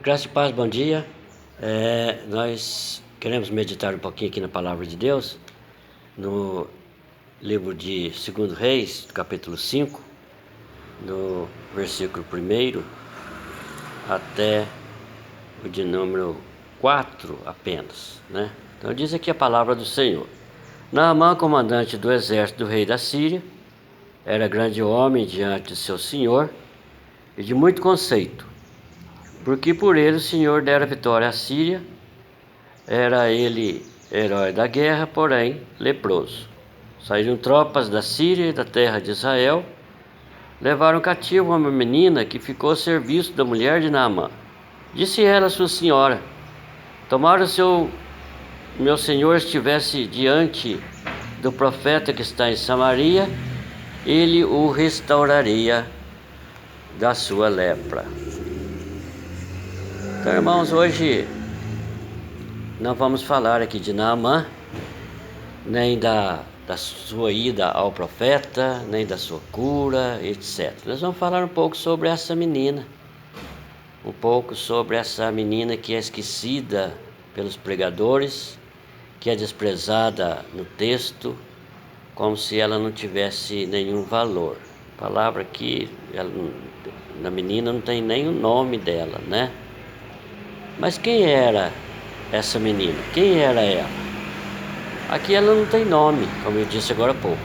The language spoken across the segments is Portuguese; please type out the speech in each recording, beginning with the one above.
Graça e paz, bom dia. Nós queremos meditar um pouquinho aqui na Palavra de Deus, no livro de 2 Reis, capítulo 5, no versículo 1 até o de número 4 apenas, né? Então diz aqui a palavra do Senhor. Naamã, comandante do exército do rei da Síria, era grande homem diante de seu senhor e de muito conceito, porque por ele o Senhor dera vitória à Síria. Era ele herói da guerra, porém leproso. Saíram tropas da Síria e da terra de Israel, levaram cativo uma menina que ficou a serviço da mulher de Naamã. Disse ela a sua senhora: tomara meu senhor estivesse diante do profeta que está em Samaria, ele o restauraria da sua lepra. Então, irmãos, hoje não vamos falar aqui de Naamã, nem da sua ida ao profeta, nem da sua cura, etc. Nós vamos falar um pouco sobre essa menina, que é esquecida pelos pregadores, que é desprezada no texto, como se ela não tivesse nenhum valor. A palavra aqui, na menina não tem nem o nome dela, né? Mas quem era essa menina? Quem era ela? Aqui ela não tem nome, como eu disse agora há pouco.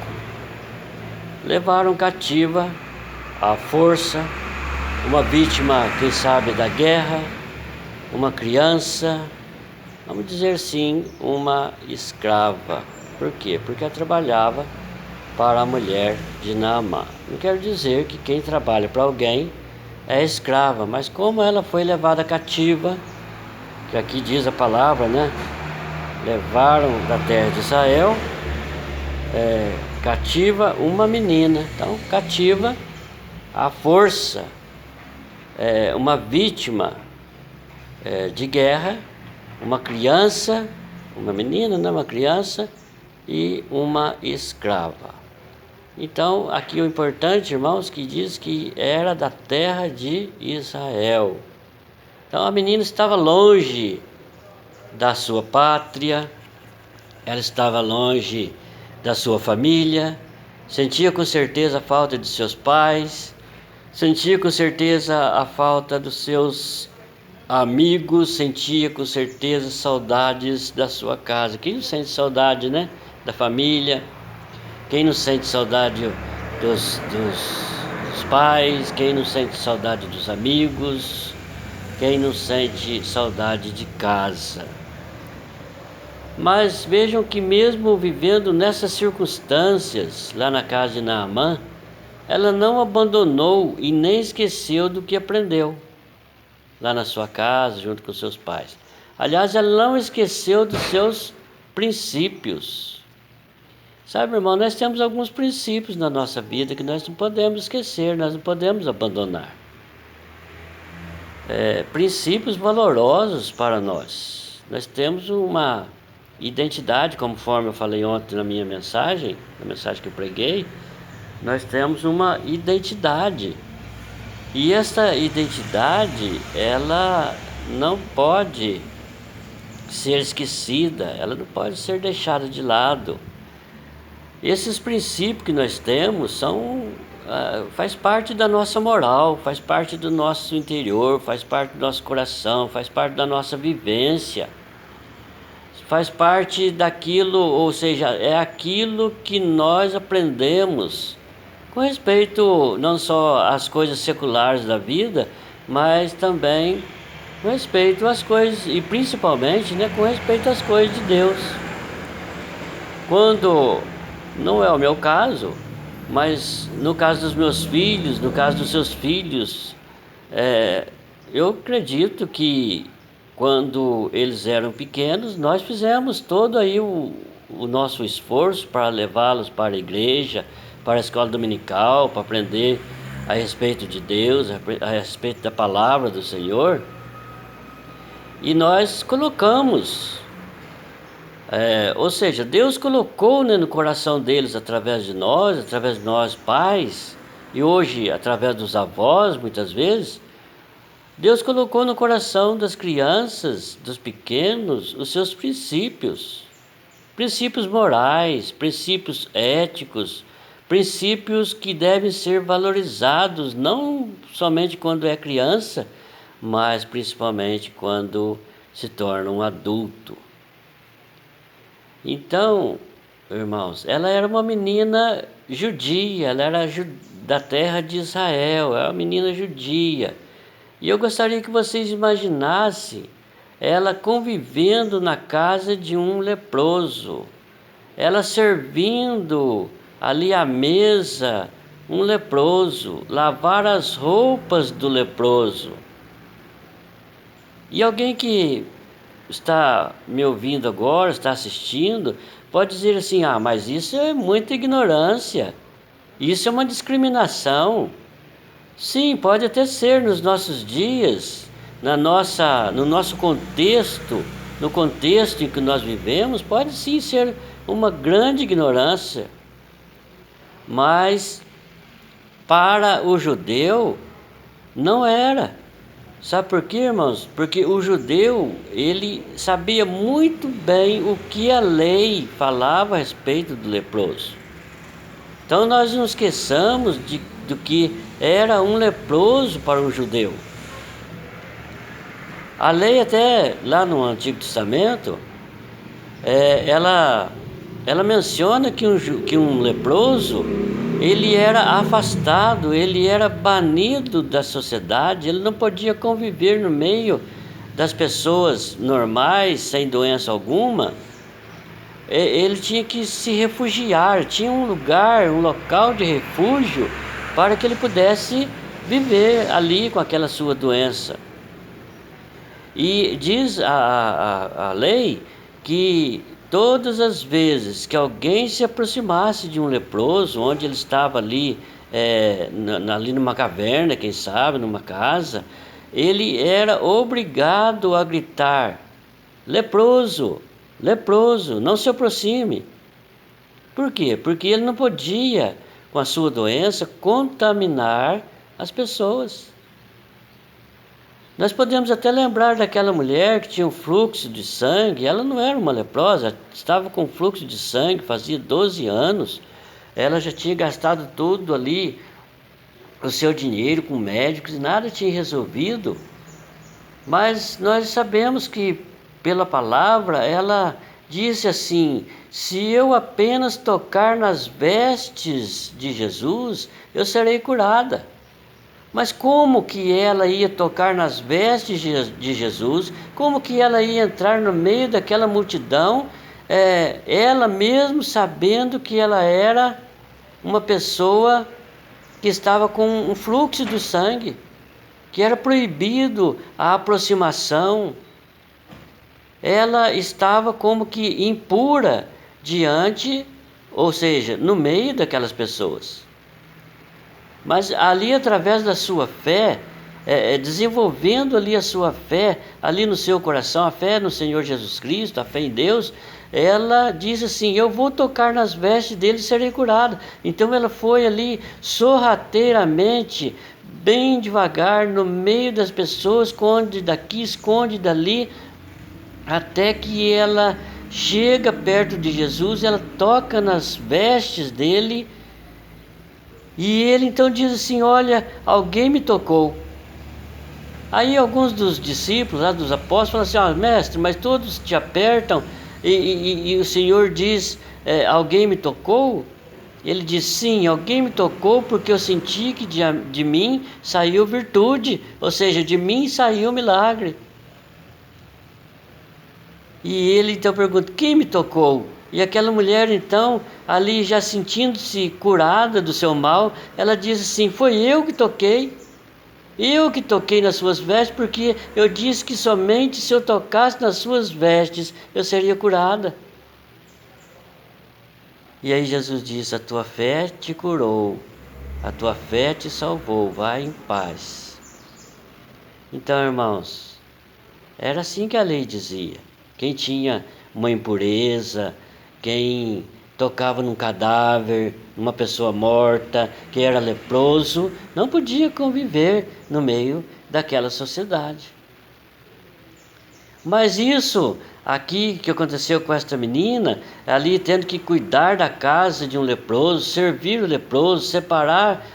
Levaram cativa, à força, uma vítima, quem sabe, da guerra, uma criança, vamos dizer assim, uma escrava. Por quê? Porque ela trabalhava para a mulher de Naamã. Não quero dizer que quem trabalha para alguém é escrava, mas como ela foi levada cativa, que aqui diz a palavra, né? Levaram da terra de Israel cativa uma menina. Então, cativa, à força, uma vítima de guerra, uma criança, uma menina, né? Uma criança e uma escrava. Então, aqui o importante, irmãos, que diz que era da terra de Israel. Então, a menina estava longe da sua pátria, ela estava longe da sua família, sentia com certeza a falta de seus pais, sentia com certeza a falta dos seus amigos, sentia com certeza saudades da sua casa. Quem não sente saudade, né? Da família? Quem não sente saudade dos pais? Quem não sente saudade dos amigos? Quem não sente saudade de casa? Mas vejam que mesmo vivendo nessas circunstâncias, lá na casa de Naamã, ela não abandonou e nem esqueceu do que aprendeu lá na sua casa, junto com seus pais. Aliás, ela não esqueceu dos seus princípios. Sabe, irmão, nós temos alguns princípios na nossa vida que nós não podemos esquecer, nós não podemos abandonar. Princípios valorosos para nós. Nós temos uma identidade, conforme eu falei ontem na minha mensagem, na mensagem que eu preguei, nós temos uma identidade. E essa identidade, ela não pode ser esquecida, ela não pode ser deixada de lado. Esses princípios que nós temos faz parte da nossa moral, faz parte do nosso interior, faz parte do nosso coração, faz parte da nossa vivência, faz parte daquilo, ou seja, é aquilo que nós aprendemos com respeito não só às coisas seculares da vida, mas também com respeito às coisas, e principalmente, né, com respeito às coisas de Deus. Quando não é o meu caso, mas no caso dos meus filhos, no caso dos seus filhos, eu acredito que quando eles eram pequenos, nós fizemos todo aí o nosso esforço para levá-los para a igreja, para a escola dominical, para aprender a respeito de Deus, a respeito da palavra do Senhor. E nós colocamos, ou seja, Deus colocou, né, no coração deles através de nós pais, e hoje através dos avós, muitas vezes, Deus colocou no coração das crianças, dos pequenos, os seus princípios. Princípios morais, princípios éticos, princípios que devem ser valorizados, não somente quando é criança, mas principalmente quando se torna um adulto. Então, irmãos, ela era uma menina judia, ela era da terra de Israel, era uma menina judia. E eu gostaria que vocês imaginassem ela convivendo na casa de um leproso, ela servindo ali à mesa um leproso, lavar as roupas do leproso. E alguém que está me ouvindo agora, está assistindo, pode dizer assim: mas isso é muita ignorância, isso é uma discriminação. Sim, pode até ser nos nossos dias, no nosso contexto, no contexto em que nós vivemos, pode sim ser uma grande ignorância. Mas para o judeu não era. Sabe por quê, irmãos? Porque o judeu, ele sabia muito bem o que a lei falava a respeito do leproso. Então nós não esqueçamos do que era um leproso para um judeu. A lei até lá no Antigo Testamento, ela menciona que um leproso, ele era afastado, ele era banido da sociedade, ele não podia conviver no meio das pessoas normais, sem doença alguma. Ele tinha que se refugiar, tinha um local de refúgio para que ele pudesse viver ali com aquela sua doença. E diz a lei que todas as vezes que alguém se aproximasse de um leproso, onde ele estava ali, ali numa caverna, quem sabe, numa casa, ele era obrigado a gritar: leproso, leproso, não se aproxime. Por quê? Porque ele não podia, com a sua doença, contaminar as pessoas. Nós podemos até lembrar daquela mulher que tinha um fluxo de sangue. Ela não era uma leprosa, estava com fluxo de sangue, fazia 12 anos. Ela já tinha gastado tudo ali, o seu dinheiro com médicos, e nada tinha resolvido. Mas nós sabemos que, pela palavra, ela disse assim: se eu apenas tocar nas vestes de Jesus, eu serei curada. Mas como que ela ia tocar nas vestes de Jesus? Como que ela ia entrar no meio daquela multidão, ela mesmo sabendo que ela era uma pessoa que estava com um fluxo do sangue, que era proibido a aproximação? Ela estava como que impura diante, ou seja, no meio daquelas pessoas. Mas ali, através da sua fé, desenvolvendo ali a sua fé, ali no seu coração, a fé no Senhor Jesus Cristo, a fé em Deus, ela diz assim: eu vou tocar nas vestes dele e serei curada. Então ela foi ali sorrateiramente, bem devagar, no meio das pessoas, esconde daqui, esconde dali, até que ela chega perto de Jesus, ela toca nas vestes dele. E ele então diz assim: olha, alguém me tocou. Aí alguns dos discípulos, dos apóstolos, falam assim: mestre, mas todos te apertam e o Senhor diz: alguém me tocou? Ele diz: sim, alguém me tocou porque eu senti que de mim saiu virtude, ou seja, de mim saiu milagre. E ele então pergunta: quem me tocou? E aquela mulher então, ali já sentindo-se curada do seu mal, ela diz assim: foi eu que toquei nas suas vestes, porque eu disse que somente se eu tocasse nas suas vestes eu seria curada. E aí Jesus diz: a tua fé te curou, a tua fé te salvou, vai em paz. Então, irmãos, era assim que a lei dizia. Quem tinha uma impureza, quem tocava num cadáver, numa pessoa morta, que era leproso, não podia conviver no meio daquela sociedade. Mas isso aqui que aconteceu com esta menina, ali tendo que cuidar da casa de um leproso, servir o leproso, separar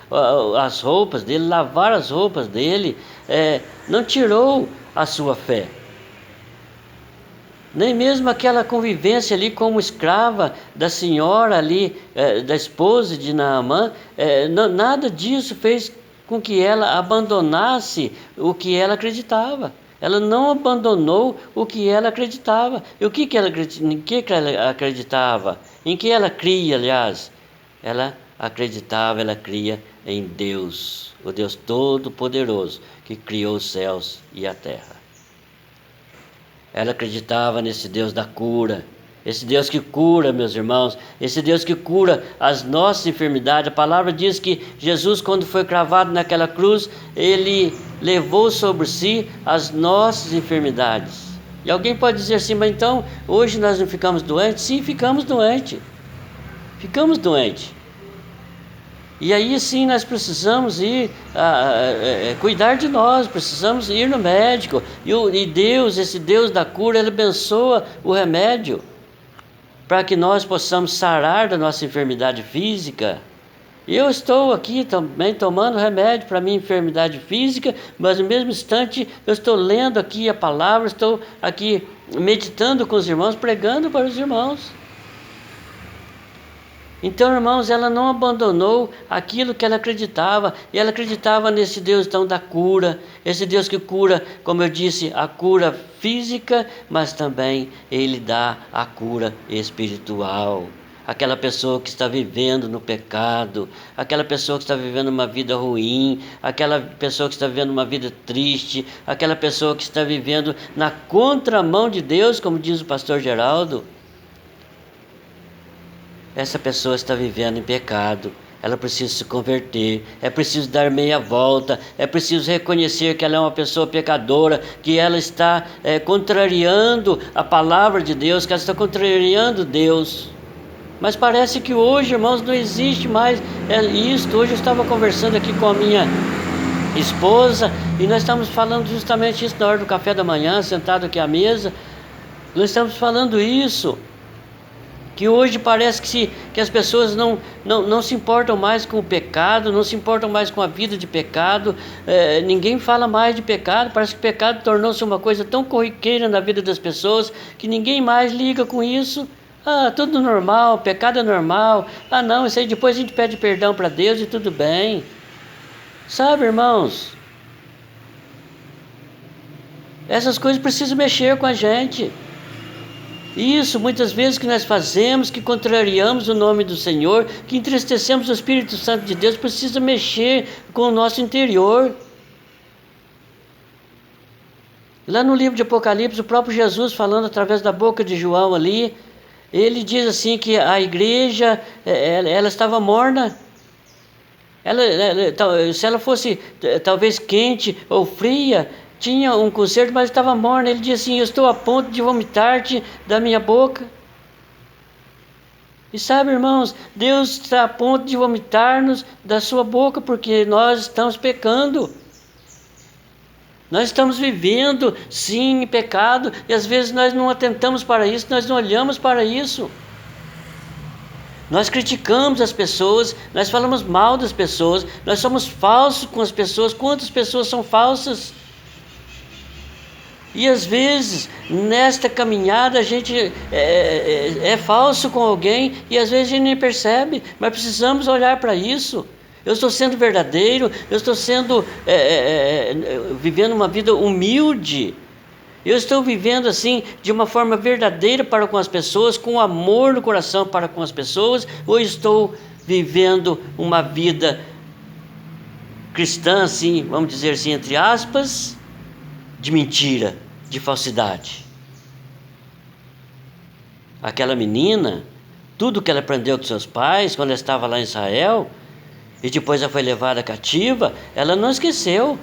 as roupas dele, lavar as roupas dele, não tirou a sua fé. Nem mesmo aquela convivência ali como escrava da senhora ali, da esposa de Naamã, nada disso fez com que ela abandonasse o que ela acreditava. Ela não abandonou o que ela acreditava. E em que ela acreditava? Em que ela cria, aliás? Ela acreditava, ela cria em Deus, o Deus Todo-Poderoso, que criou os céus e a terra. Ela acreditava nesse Deus da cura, esse Deus que cura, meus irmãos, esse Deus que cura as nossas enfermidades. A palavra diz que Jesus, quando foi cravado naquela cruz, ele levou sobre si as nossas enfermidades. E alguém pode dizer assim, mas então hoje nós não ficamos doentes? Sim, ficamos doentes. Ficamos doentes. E aí sim nós precisamos ir cuidar de nós, precisamos ir no médico. E Deus, esse Deus da cura, Ele abençoa o remédio para que nós possamos sarar da nossa enfermidade física. E eu estou aqui também tomando remédio para minha enfermidade física, mas no mesmo instante eu estou lendo aqui a palavra, estou aqui meditando com os irmãos, pregando para os irmãos. Então, irmãos, ela não abandonou aquilo que ela acreditava, e ela acreditava nesse Deus então da cura, esse Deus que cura, como eu disse, a cura física, mas também Ele dá a cura espiritual. Aquela pessoa que está vivendo no pecado, aquela pessoa que está vivendo uma vida ruim, aquela pessoa que está vivendo uma vida triste, aquela pessoa que está vivendo na contramão de Deus, como diz o pastor Geraldo. Essa pessoa está vivendo em pecado, ela precisa se converter, é preciso dar meia volta, é preciso reconhecer que ela é uma pessoa pecadora, que ela está contrariando a palavra de Deus, que ela está contrariando Deus. Mas parece que hoje, irmãos, não existe mais isto. Hoje eu estava conversando aqui com a minha esposa e nós estamos falando justamente isso na hora do café da manhã, sentado aqui à mesa. Nós estamos falando isso. Que hoje parece que as pessoas não se importam mais com o pecado, não se importam mais com a vida de pecado, ninguém fala mais de pecado, parece que o pecado tornou-se uma coisa tão corriqueira na vida das pessoas, que ninguém mais liga com isso. Tudo normal, pecado é normal, não, isso aí depois a gente pede perdão para Deus e tudo bem. Sabe, irmãos, essas coisas precisam mexer com a gente. Isso, muitas vezes que nós fazemos, que contrariamos o nome do Senhor, que entristecemos o Espírito Santo de Deus, precisa mexer com o nosso interior. Lá no livro de Apocalipse, o próprio Jesus, falando através da boca de João ali, ele diz assim que a igreja, ela estava morna. Se ela fosse talvez quente ou fria, tinha um conserto, mas estava morna. Ele diz assim, eu estou a ponto de vomitar-te da minha boca. E sabe, irmãos, Deus está a ponto de vomitar-nos da sua boca, porque nós estamos pecando. Nós estamos vivendo, sim, em pecado, e às vezes nós não atentamos para isso, nós não olhamos para isso. Nós criticamos as pessoas, nós falamos mal das pessoas, nós somos falsos com as pessoas. Quantas pessoas são falsas? E às vezes, nesta caminhada, a gente é falso com alguém e às vezes a gente nem percebe, mas precisamos olhar para isso. Eu estou sendo verdadeiro, eu estou vivendo uma vida humilde. Eu estou vivendo assim, de uma forma verdadeira para com as pessoas, com amor no coração para com as pessoas, ou estou vivendo uma vida cristã, assim, vamos dizer assim, entre aspas, de mentira, de falsidade. Aquela menina, tudo que ela aprendeu com seus pais, quando ela estava lá em Israel, e depois ela foi levada cativa, ela não esqueceu.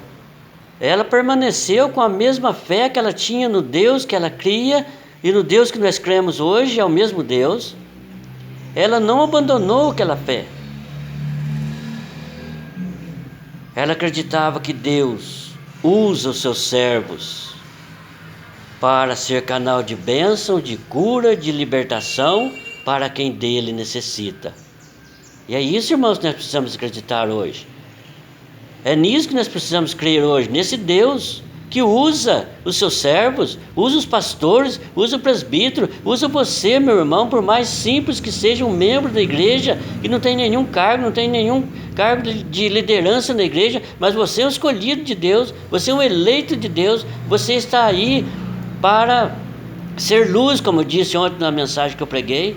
Ela permaneceu com a mesma fé que ela tinha no Deus que ela cria, e no Deus que nós cremos hoje, é o mesmo Deus. Ela não abandonou aquela fé. Ela acreditava que Deus, usa os seus servos para ser canal de bênção, de cura, de libertação para quem dele necessita. E é isso, irmãos, que nós precisamos acreditar hoje. É nisso que nós precisamos crer hoje, nesse Deus que usa os seus servos, usa os pastores, usa o presbítero, usa você, meu irmão, por mais simples que seja um membro da igreja, que não tem nenhum cargo, não tem nenhum cargo de liderança na igreja, mas você é um escolhido de Deus, você é um eleito de Deus, você está aí para ser luz, como eu disse ontem na mensagem que eu preguei.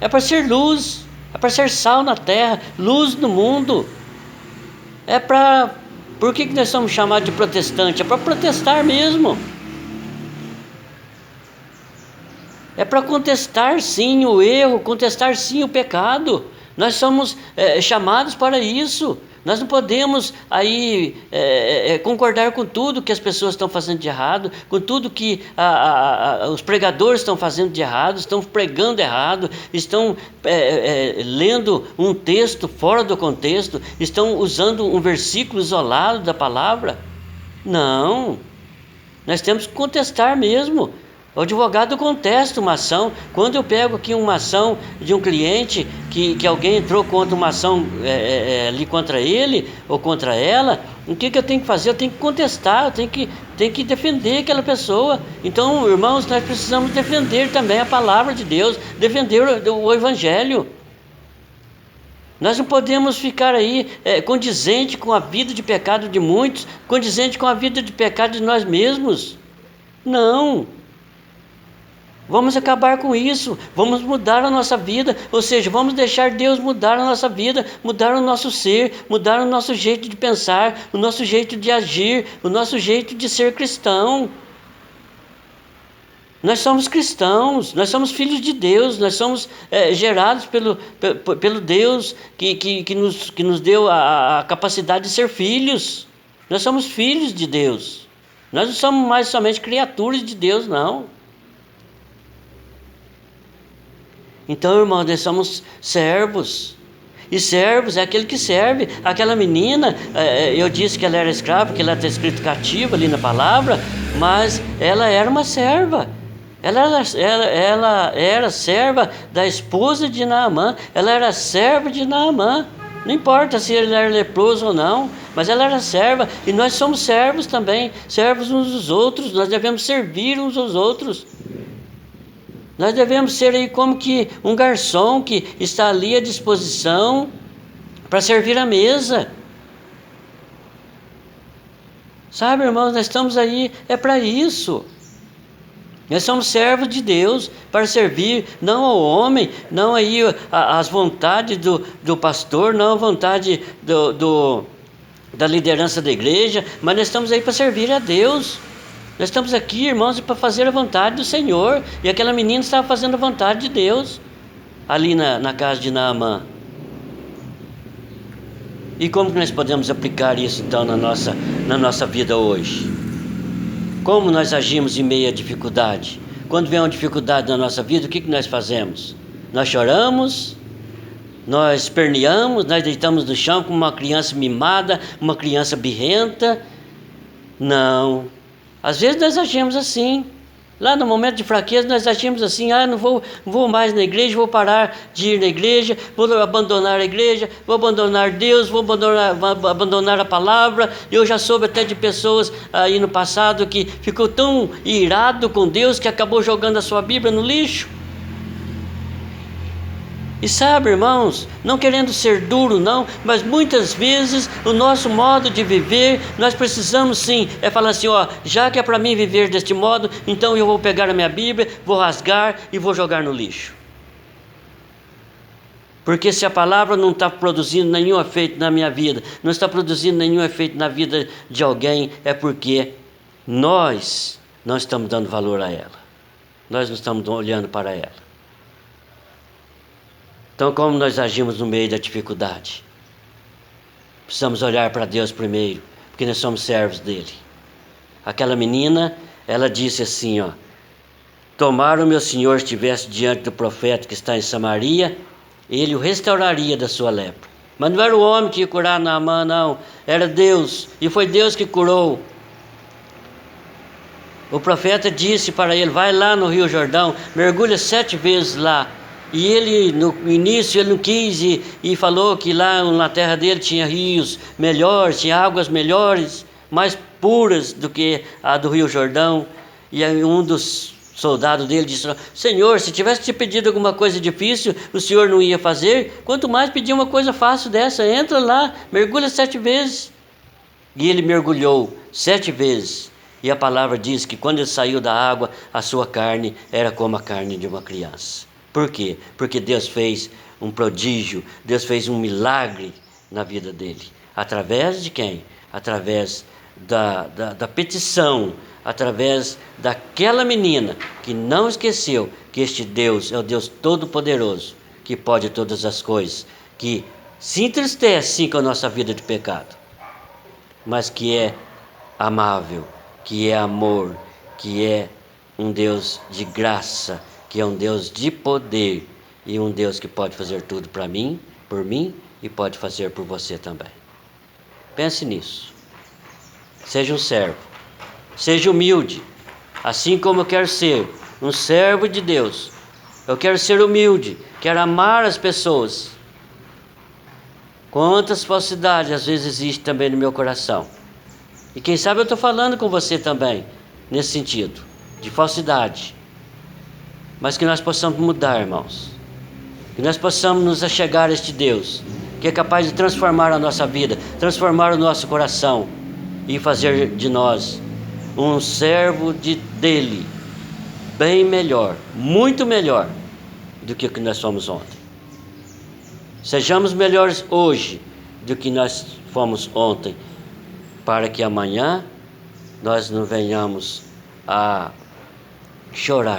É para ser luz, é para ser sal na terra, luz no mundo. Por que nós somos chamados de protestante? É para protestar mesmo. É para contestar sim o erro, contestar sim o pecado. Nós somos chamados para isso. Nós não podemos aí concordar com tudo que as pessoas estão fazendo de errado, com tudo que os pregadores estão fazendo de errado, estão pregando errado, estão lendo um texto fora do contexto, estão usando um versículo isolado da palavra. Não, nós temos que contestar mesmo. O advogado contesta uma ação. Quando eu pego aqui uma ação de um cliente que alguém entrou contra uma ação ali contra ele ou contra ela, o que eu tenho que fazer? Eu tenho que contestar, eu tenho que defender aquela pessoa. Então, irmãos, nós precisamos defender também a palavra de Deus, defender o Evangelho. Nós não podemos ficar aí condizente com a vida de pecado de muitos, condizente com a vida de pecado de nós mesmos. Não. Vamos acabar com isso, vamos mudar a nossa vida, ou seja, vamos deixar Deus mudar a nossa vida, mudar o nosso ser, mudar o nosso jeito de pensar, o nosso jeito de agir, o nosso jeito de ser cristão. Nós somos cristãos, nós somos filhos de Deus, nós somos gerados pelo Deus que nos deu a capacidade de ser filhos. Nós somos filhos de Deus, nós não somos mais somente criaturas de Deus, não. Então, irmãos, nós somos servos. E servos é aquele que serve. Aquela menina, eu disse que ela era escrava, porque ela está escrito cativa ali na palavra, mas ela era uma serva. Ela era serva da esposa de Naamã. Ela era serva de Naamã. Não importa se ele era leproso ou não, mas ela era serva. E nós somos servos também, servos uns dos outros. Nós devemos servir uns aos outros. Nós devemos ser aí como que um garçom que está ali à disposição para servir a mesa. Sabe, irmãos, nós estamos aí, para isso. Nós somos servos de Deus para servir, não ao homem, não aí às vontades do pastor, não à vontade da liderança da igreja, mas nós estamos aí para servir a Deus. Nós estamos aqui, irmãos, para fazer a vontade do Senhor. E aquela menina estava fazendo a vontade de Deus ali na casa de Naamã. E como que nós podemos aplicar isso então na nossa vida hoje? Como nós agimos em meio à dificuldade? Quando vem uma dificuldade na nossa vida, o que nós fazemos? Nós choramos, nós esperneamos, nós deitamos no chão como uma criança mimada, uma criança birrenta? Não. Às vezes nós agimos assim, lá no momento de fraqueza nós agimos assim, não vou mais na igreja, vou parar de ir na igreja, vou abandonar a igreja, vou abandonar Deus, vou abandonar a palavra. Eu já soube até de pessoas aí no passado que ficou tão irado com Deus que acabou jogando a sua Bíblia no lixo. E sabe, irmãos, não querendo ser duro não, mas muitas vezes o nosso modo de viver, nós precisamos sim, falar assim, já que é para mim viver deste modo, então eu vou pegar a minha Bíblia, vou rasgar e vou jogar no lixo. Porque se a palavra não está produzindo nenhum efeito na minha vida, não está produzindo nenhum efeito na vida de alguém, é porque nós não estamos dando valor a ela, nós não estamos olhando para ela. Então, como nós agimos no meio da dificuldade? Precisamos olhar para Deus primeiro, porque nós somos servos dele. Aquela menina, ela disse assim, tomara o meu Senhor estivesse diante do profeta que está em Samaria, ele o restauraria da sua lepra. Mas não era o homem que ia curar Naamã, não, era Deus, e foi Deus que curou O profeta disse para ele: vai lá no Rio Jordão, mergulha 7 vezes lá. E ele, no início, ele não quis e falou que lá na terra dele tinha rios melhores, tinha águas melhores, mais puras do que a do Rio Jordão. E aí um dos soldados dele disse: Senhor, se tivesse te pedido alguma coisa difícil, o Senhor não ia fazer? Quanto mais pedir uma coisa fácil dessa, entra lá, mergulha 7 vezes. E ele mergulhou 7 vezes. E a palavra diz que quando ele saiu da água, a sua carne era como a carne de uma criança. Por quê? Porque Deus fez um prodígio, Deus fez um milagre na vida dele. Através de quem? Através da petição, através daquela menina que não esqueceu que este Deus é o Deus Todo-Poderoso, que pode todas as coisas, que se entristece sim com a nossa vida de pecado, mas que é amável, que é amor, que é um Deus de graça, que é um Deus de poder e um Deus que pode fazer tudo para mim, por mim e pode fazer por você também. Pense nisso. Seja um servo, seja humilde, assim como eu quero ser um servo de Deus. Eu quero ser humilde, quero amar as pessoas. Quantas falsidades às vezes existem também no meu coração. E quem sabe eu estou falando com você também, nesse sentido, de falsidade. Mas que nós possamos mudar, irmãos. Que nós possamos nos achegar a este Deus, que é capaz de transformar a nossa vida, transformar o nosso coração e fazer de nós um servo dele, bem melhor, muito melhor do que o que nós fomos ontem. Sejamos melhores hoje do que nós fomos ontem, para que amanhã nós não venhamos a chorar